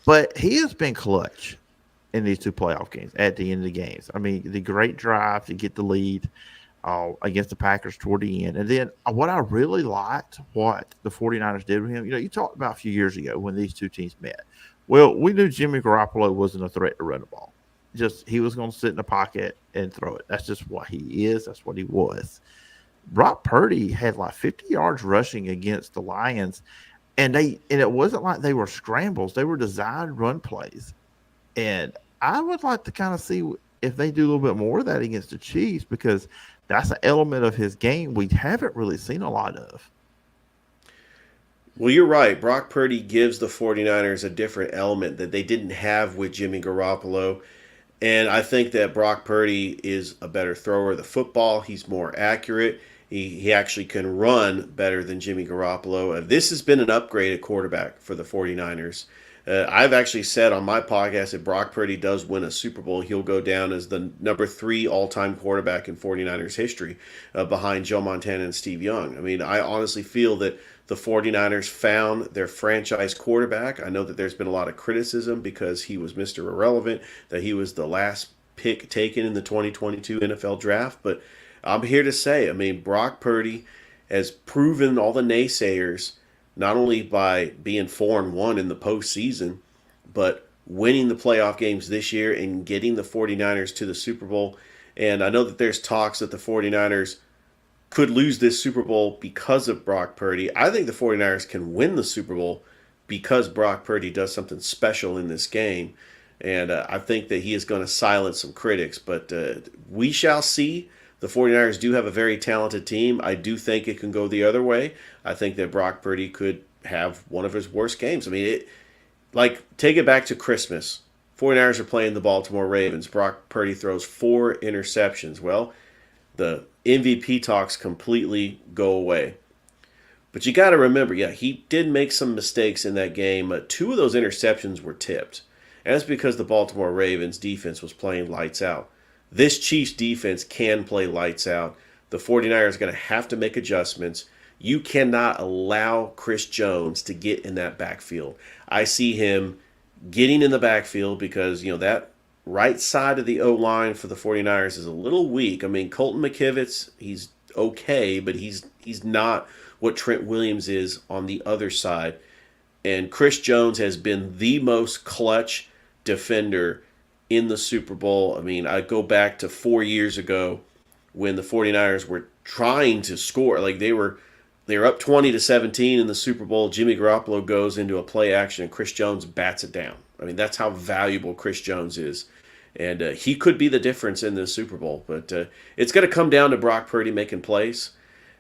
Speaker 2: But he has been clutch in these 2 playoff games at the end of the games. I mean, the great drive to get the lead. against the Packers toward the end. And then what I really liked, what the 49ers did with him, you talked about a few years ago when these two teams met. Well, we knew Jimmy Garoppolo wasn't a threat to run the ball. Just he was going to sit in the pocket and throw it. That's just what he is. That's what he was. Brock Purdy had like 50 yards rushing against the Lions, and it wasn't like they were scrambles. They were designed run plays. And I would like to kind of see if they do a little bit more of that against the Chiefs, because that's an element of his game we haven't really seen a lot of.
Speaker 4: Well, you're right. Brock Purdy gives the 49ers a different element that they didn't have with Jimmy Garoppolo. And I think that Brock Purdy is a better thrower of the football. He's more accurate. He actually can run better than Jimmy Garoppolo. This has been an upgrade at quarterback for the 49ers. I've actually said on my podcast that Brock Purdy does win a Super Bowl, he'll go down as the number 3 all-time quarterback in 49ers history, behind Joe Montana and Steve Young. I mean, I honestly feel that the 49ers found their franchise quarterback. I know that there's been a lot of criticism because he was Mr. Irrelevant, that he was the last pick taken in the 2022 NFL draft. But I'm here to say, I mean, Brock Purdy has proven all the naysayers, not only by being 4-1 in the postseason, but winning the playoff games this year and getting the 49ers to the Super Bowl. And I know that there's talks that the 49ers could lose this Super Bowl because of Brock Purdy. I think the 49ers can win the Super Bowl because Brock Purdy does something special in this game. And I think that he is going to silence some critics. But we shall see. The 49ers do have a very talented team. I do think it can go the other way. I think that Brock Purdy could have one of his worst games. I mean, take it back to Christmas. 49ers are playing the Baltimore Ravens. Brock Purdy throws 4 interceptions. Well, the MVP talks completely go away. But you got to remember, he did make some mistakes in that game. 2 of those interceptions were tipped. And that's because the Baltimore Ravens defense was playing lights out. This Chiefs defense can play lights out. The 49ers are going to have to make adjustments. You cannot allow Chris Jones to get in that backfield. I see him getting in the backfield because, that right side of the O-line for the 49ers is a little weak. I mean, Colton McKivitz, he's okay, but he's not what Trent Williams is on the other side. And Chris Jones has been the most clutch defender in the Super Bowl. I mean, I go back to 4 years ago when the 49ers were trying to score. Like they were up 20-17 in the Super Bowl. Jimmy Garoppolo goes into a play action and Chris Jones bats it down. I mean, that's how valuable Chris Jones is. And he could be the difference in this Super Bowl. But it's going to come down to Brock Purdy making plays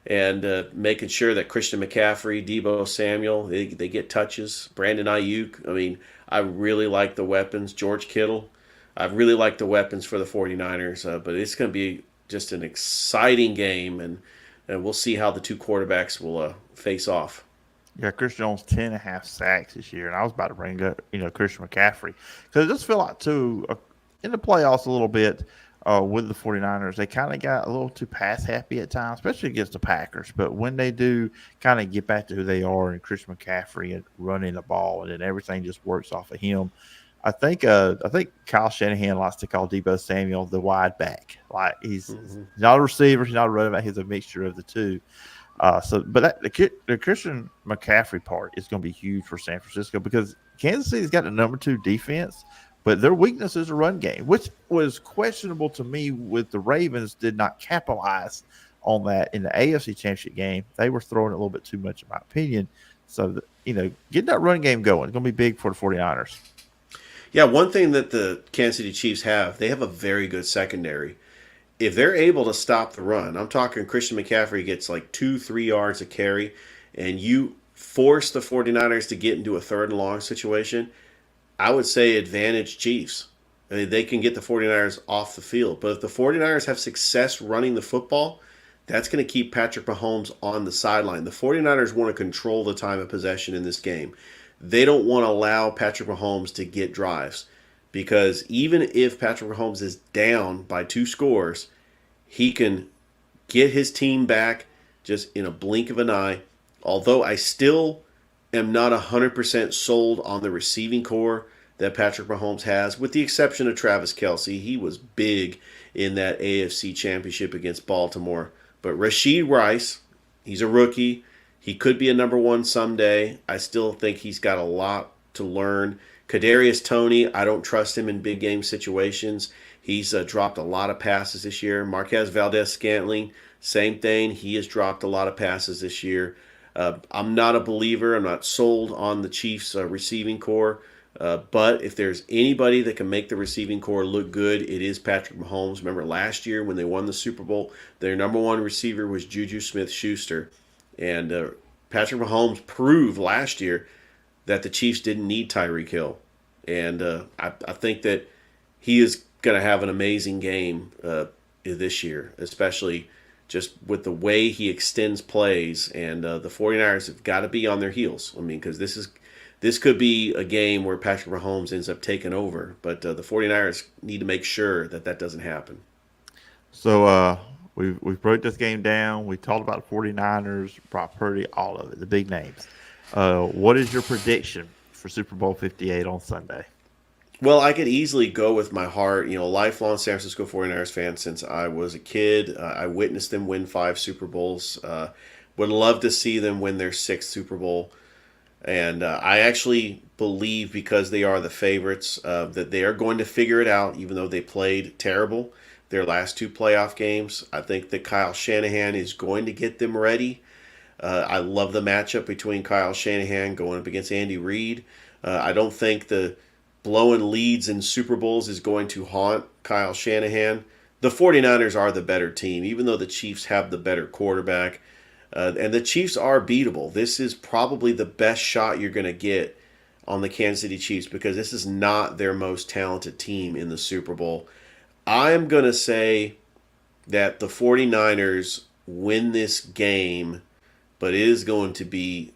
Speaker 4: and making sure that Christian McCaffrey, Deebo Samuel, they get touches. Brandon Ayuk. I mean, I really like the weapons. George Kittle. I really like the weapons for the 49ers. But it's going to be just an exciting game. And we'll see how the two quarterbacks will face off.
Speaker 2: Yeah, Chris Jones 10.5 sacks this year, and I was about to bring up, Christian McCaffrey, because it just feel like too in the playoffs a little bit with the 49ers, they kind of got a little too pass happy at times, especially against the Packers. But when they do kind of get back to who they are and Christian McCaffrey and running the ball, and then everything just works off of him. I think Kyle Shanahan likes to call Deebo Samuel the wide back. Like he's not a receiver, he's not a running back, he's a mixture of the two. But the Christian McCaffrey part is going to be huge for San Francisco because Kansas City's got the number 2 defense, but their weakness is a run game, which was questionable to me with the Ravens did not capitalize on that in the AFC Championship game. They were throwing it a little bit too much, in my opinion. So, getting that run game going is going to be big for the 49ers.
Speaker 4: Yeah, one thing that the Kansas City Chiefs have, they have a very good secondary. If they're able to stop the run, I'm talking Christian McCaffrey gets like 2-3 yards a carry, and you force the 49ers to get into a 3rd and long situation, I would say advantage Chiefs. I mean, they can get the 49ers off the field. But if the 49ers have success running the football, that's going to keep Patrick Mahomes on the sideline. The 49ers want to control the time of possession in this game. They don't want to allow Patrick Mahomes to get drives. Because even if Patrick Mahomes is down by 2 scores, he can get his team back just in a blink of an eye. Although I still am not 100% sold on the receiving core that Patrick Mahomes has, with the exception of Travis Kelce. He was big in that AFC Championship against Baltimore. But Rashee Rice, he's a rookie. He could be a number one someday. I still think he's got a lot to learn. Kadarius Toney, I don't trust him in big game situations. He's dropped a lot of passes this year. Marquez Valdez-Scantling, same thing. He has dropped a lot of passes this year. I'm not a believer. I'm not sold on the Chiefs' receiving core. But if there's anybody that can make the receiving core look good, it is Patrick Mahomes. Remember last year when they won the Super Bowl, their number one receiver was Juju Smith-Schuster. And Patrick Mahomes proved last year that the Chiefs didn't need Tyreek Hill. And I think that he is going to have an amazing game this year, especially just with the way he extends plays. And the 49ers have got to be on their heels. I mean, because this could be a game where Patrick Mahomes ends up taking over. But the 49ers need to make sure that that doesn't happen.
Speaker 2: So we broke this game down. We talked about the 49ers, Brock Purdy, all of it, the big names. What is your prediction for Super Bowl 58 on Sunday?
Speaker 4: Well, I could easily go with my heart. Lifelong San Francisco 49ers fan since I was a kid. I witnessed them win 5 Super Bowls. Would love to see them win their 6th Super Bowl. And I actually believe, because they are the favorites, that they are going to figure it out, even though they played terrible their last 2 playoff games. I think that Kyle Shanahan is going to get them ready. I love the matchup between Kyle Shanahan going up against Andy Reid. I don't think the blowing leads in Super Bowls is going to haunt Kyle Shanahan. The 49ers are the better team, even though the Chiefs have the better quarterback. And the Chiefs are beatable. This is probably the best shot you're going to get on the Kansas City Chiefs, because this is not their most talented team in the Super Bowl. I'm going to say that the 49ers win this game, but it is going to be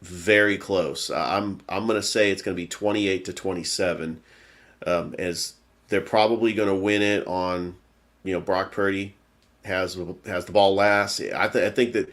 Speaker 4: very close. I'm going to say it's going to be 28-27, as they're probably going to win it on, Brock Purdy has the ball last. I think that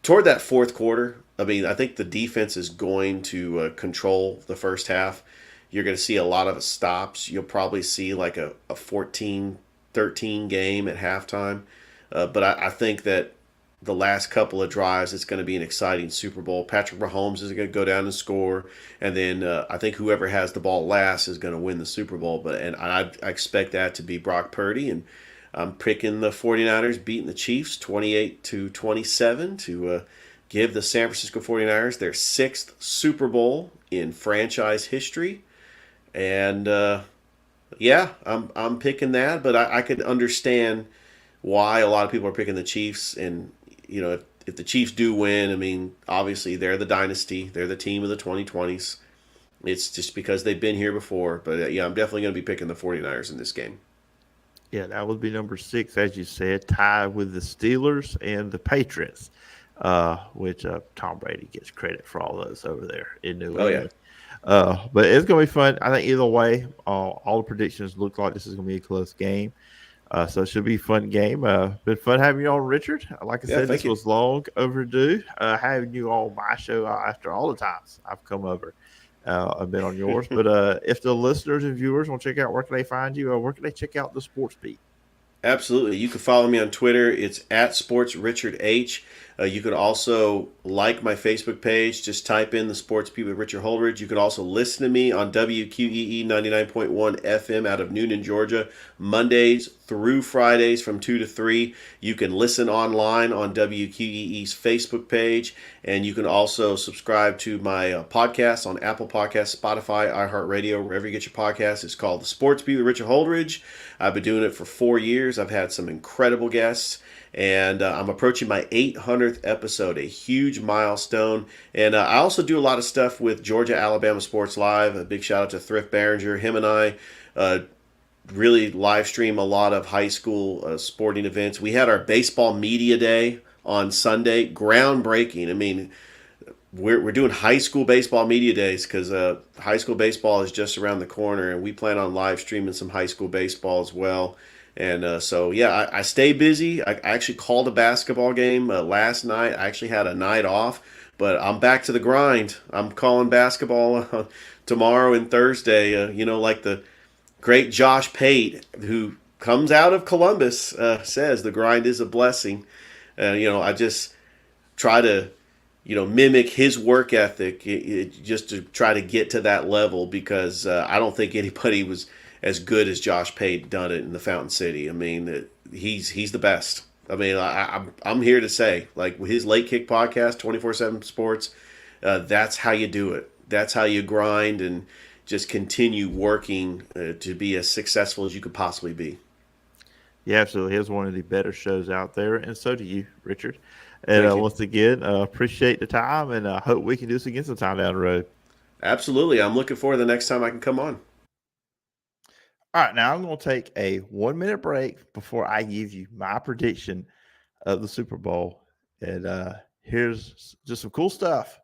Speaker 4: toward that fourth quarter, I think the defense is going to control the first half. You're going to see a lot of stops. You'll probably see like a 14-13 game at halftime. But I think that the last couple of drives, it's going to be an exciting Super Bowl. Patrick Mahomes is going to go down and score, and then I think whoever has the ball last is going to win the Super Bowl. I expect that to be Brock Purdy, and I'm picking the 49ers beating the Chiefs 28-27 to give the San Francisco 49ers their 6th Super Bowl in franchise history. And I'm picking that, but I could understand why a lot of people are picking the Chiefs. And if the Chiefs do win, obviously they're the dynasty, they're the team of the 2020s. It's just because they've been here before. But I'm definitely going to be picking the 49ers in this game.
Speaker 2: Yeah, that would be number 6, as you said, tied with the Steelers and the Patriots, which Tom Brady gets credit for all those over there in New England. But it's going to be fun. I think either way, all the predictions look like this is going to be a close game. So it should be a fun game. Been fun having you on, Richard. Like I said, this was long overdue. Having you on my show after all the times I've come over. I've been on yours. But if the listeners and viewers want to check out, where can they find you? Where can they check out the Sports Beat?
Speaker 4: Absolutely. You can follow me on Twitter. It's @SportsRichardH. You can also like my Facebook page. Just type in the Sports Beat with Richard Holdridge. You can also listen to me on WQEE 99.1 FM out of Noonan, Georgia, Mondays through Fridays from 2 to 3. You can listen online on WQEE's Facebook page, and you can also subscribe to my podcast on Apple Podcasts, Spotify, iHeartRadio, wherever you get your podcasts. It's called The Sports Beat with Richard Holdridge. I've been doing it for 4 years. I've had some incredible guests. And I'm approaching my 800th episode, a huge milestone. And I also do a lot of stuff with Georgia Alabama Sports Live. A big shout out to Thrift Barringer. Him and I really live stream a lot of high school sporting events. We had our baseball media day on Sunday. Groundbreaking. We're doing high school baseball media days because high school baseball is just around the corner, and we plan on live streaming some high school baseball as well. And I stay busy. I actually called a basketball game last night. I actually had a night off, but I'm back to the grind. I'm calling basketball tomorrow and Thursday. Like the great Josh Pate, who comes out of Columbus says the grind is a blessing. I just try to, mimic his work ethic just to try to get to that level because I don't think anybody was as good as Josh Pate done it in the Fountain City. I mean, he's the best. I mean, I'm here to say, like with his Late Kick podcast, 24/7 Sports, that's how you do it. That's how you grind and just continue working to be as successful as you could possibly be.
Speaker 2: Yeah, absolutely. He has one of the better shows out there, and so do you, Richard. And once again, appreciate the time, and hope we can do this again sometime down the road.
Speaker 4: Absolutely. I'm looking forward to the next time I can come on.
Speaker 2: All right, now I'm going to take a 1-minute break before I give you my prediction of the Super Bowl. And here's just some cool stuff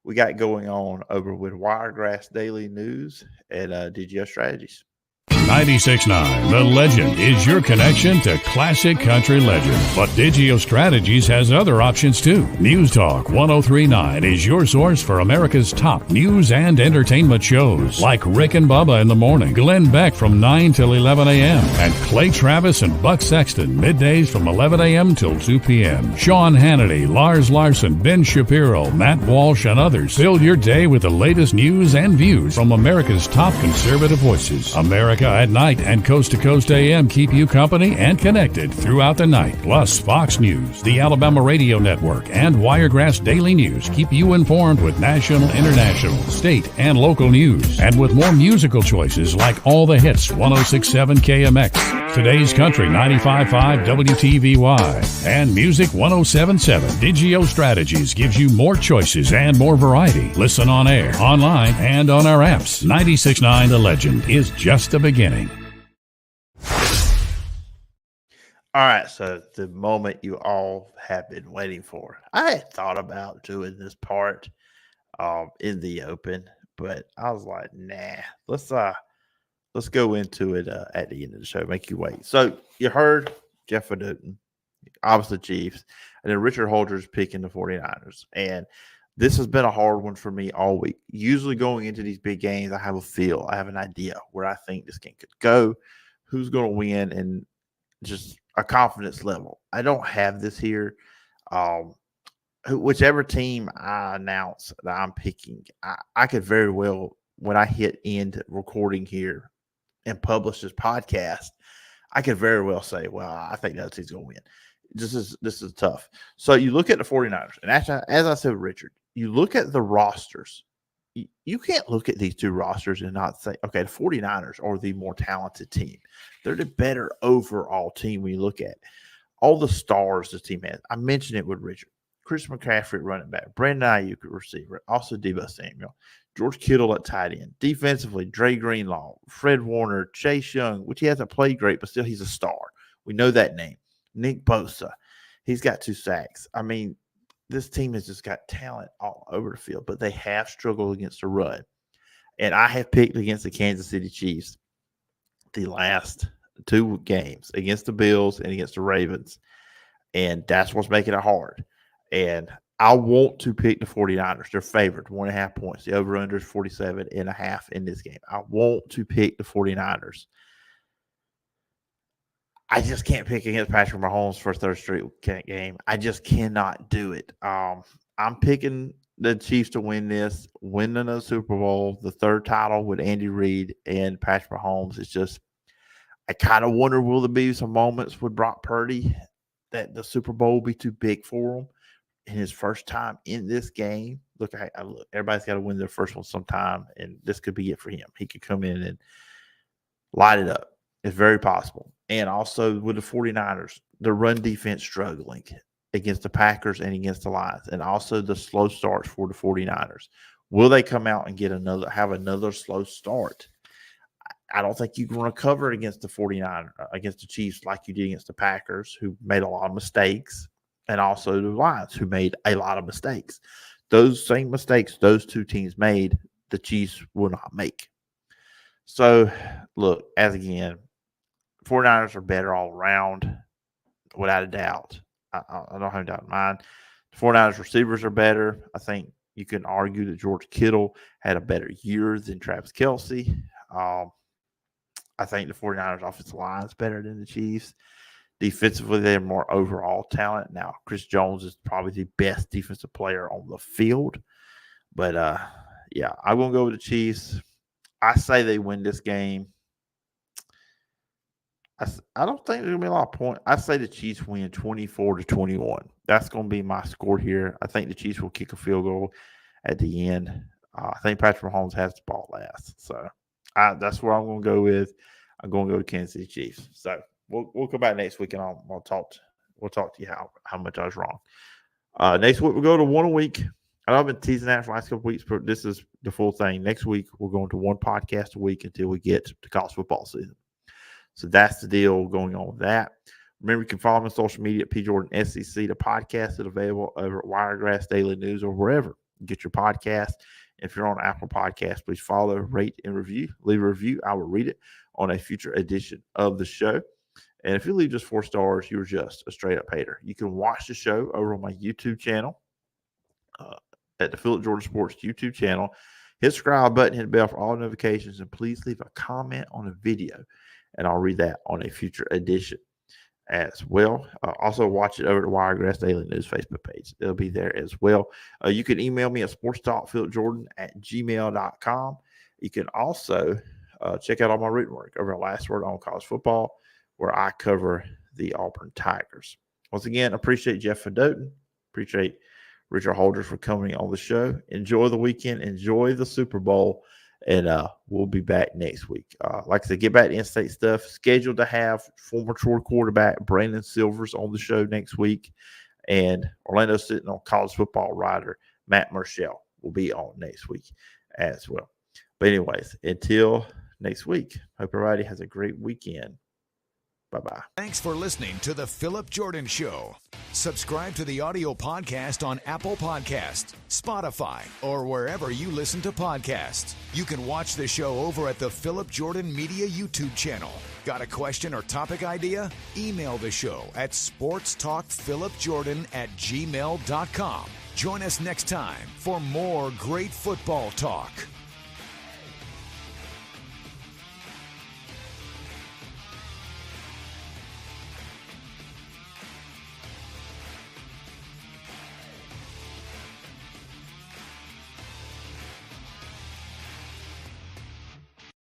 Speaker 2: we got going on over with Wiregrass Daily News and DGO Strategies.
Speaker 5: 96.9 The Legend is your connection to classic country legends. But Digio Strategies has other options too. News Talk 103.9 is your source for America's top news and entertainment shows. Like Rick and Bubba in the morning, Glenn Beck from 9 till 11 a.m., and Clay Travis and Buck Sexton middays from 11 a.m. till 2 p.m. Sean Hannity, Lars Larson, Ben Shapiro, Matt Walsh, and others fill your day with the latest news and views from America's top conservative voices. America at Night and Coast to Coast AM keep you company and connected throughout the night. Plus, Fox News, the Alabama Radio Network, and Wiregrass Daily News keep you informed with national, international, state, and local news. And with more musical choices like All the Hits, 106.7 KMX, Today's Country 95.5 WTVY, and Music 107.7. Digio Strategies gives you more choices and more variety. Listen on air, online, and on our apps. 96.9 The Legend is just the beginning.
Speaker 2: All right, so the moment you all have been waiting for. I had thought about doing this part in the open, but I was like, nah, let's go into it at the end of the show. Make you wait. So you heard Jeff Fedotin, obviously Chiefs, and then Richard Holdridge picking the 49ers. And this has been a hard one for me all week. Usually going into these big games, I have a feel. I have an idea where I think this game could go, who's going to win, and just a confidence level. I don't have this here. Whichever team I announce that I'm picking, I could very well, when I hit end recording here and publish this podcast, I could very well say, well, I think that team's going to win. This is tough. So you look at the 49ers, and actually, as I said, Richard, you look at the rosters. You can't look at these two rosters and not say, okay, the 49ers are the more talented team. They're the better overall team when you look at all the stars this team has. I mentioned it with Richard. Chris McCaffrey running back, Brandon Ayuk receiver, also Deebo Samuel, George Kittle at tight end. Defensively, Dre Greenlaw, Fred Warner, Chase Young, which he hasn't played great, but still he's a star. We know that name. Nick Bosa, he's got 2 sacks. I mean, this team has just got talent all over the field, but they have struggled against the run. And I have picked against the Kansas City Chiefs the last 2 games, against the Bills and against the Ravens. And that's what's making it hard. And I want to pick the 49ers. They're favored, 1.5 points. The over-under is 47.5 in this game. I want to pick the 49ers. I just can't pick against Patrick Mahomes for a third straight game. I just cannot do it. I'm picking the Chiefs to win this, win another Super Bowl, the 3rd title with Andy Reid and Patrick Mahomes. It's just, I kind of wonder, will there be some moments with Brock Purdy that the Super Bowl will be too big for him in his first time in this game? Look, everybody's got to win their first one sometime, and this could be it for him. He could come in and light it up. It's very possible. And also with the 49ers, the run defense struggling against the Packers and against the Lions, and also the slow starts for the 49ers. Will they come out and have another slow start? I don't think you can recover against the 49ers, against the Chiefs like you did against the Packers, who made a lot of mistakes, and also the Lions, who made a lot of mistakes. Those same mistakes those 2 teams made, the Chiefs will not make. So, look, as again, 49ers are better all around, without a doubt. I don't have a doubt in mind. The 49ers receivers are better. I think you can argue that George Kittle had a better year than Travis Kelce. I think the 49ers offensive line is better than the Chiefs. Defensively, they're more overall talent. Now, Chris Jones is probably the best defensive player on the field. But, yeah, I'm going to go with the Chiefs. I say they win this game. I don't think there's going to be a lot of points. I say the Chiefs win 24-21. That's going to be my score here. I think the Chiefs will kick a field goal at the end. I think Patrick Mahomes has the ball last. So that's where I'm going to go with. I'm going to go with Kansas City Chiefs. So we'll come back next week and we'll talk to you how much I was wrong. Next week we'll go to one a week. I know I've been teasing that for the last couple weeks, but this is the full thing. Next week we're going to one podcast a week until we get to college football season. So that's the deal going on with that. Remember, you can follow me on social media at P. Jordan SEC. The podcast is available over at Wiregrass Daily News or wherever you get your podcast. If you're on Apple Podcasts, please follow, rate, and review. Leave a review. I will read it on a future edition of the show. And if you leave just 4 stars, you're just a straight-up hater. You can watch the show over on my YouTube channel, at the Phillip Jordan Sports YouTube channel. Hit the subscribe button, hit the bell for all notifications, and please leave a comment on the video, and I'll read that on a future edition as well. Also, watch it over the Wiregrass Daily News Facebook page. It'll be there as well. You can email me at sportstalkphilipjordan@gmail.com. You can also check out all my written work over at Last Word on College Football, where I cover the Auburn Tigers. Once again, appreciate Jeff Fedotin. Appreciate Richard Holdridge for coming on the show. Enjoy the weekend. Enjoy the Super Bowl. And we'll be back next week. Like I said, get back to in-state stuff. Scheduled to have former Troy quarterback Brandon Silvers on the show next week. And Orlando sitting on college football writer Matt Marshall will be on next week as well. But anyways, until next week, hope everybody has a great weekend. Bye-bye.
Speaker 1: Thanks for listening to The Phillip Jordan Show. Subscribe to the audio podcast on Apple Podcasts, Spotify, or wherever you listen to podcasts. You can watch the show over at the Phillip Jordan Media YouTube channel. Got a question or topic idea? Email the show at sportstalkphilipjordan@gmail.com. Join us next time for more great football talk.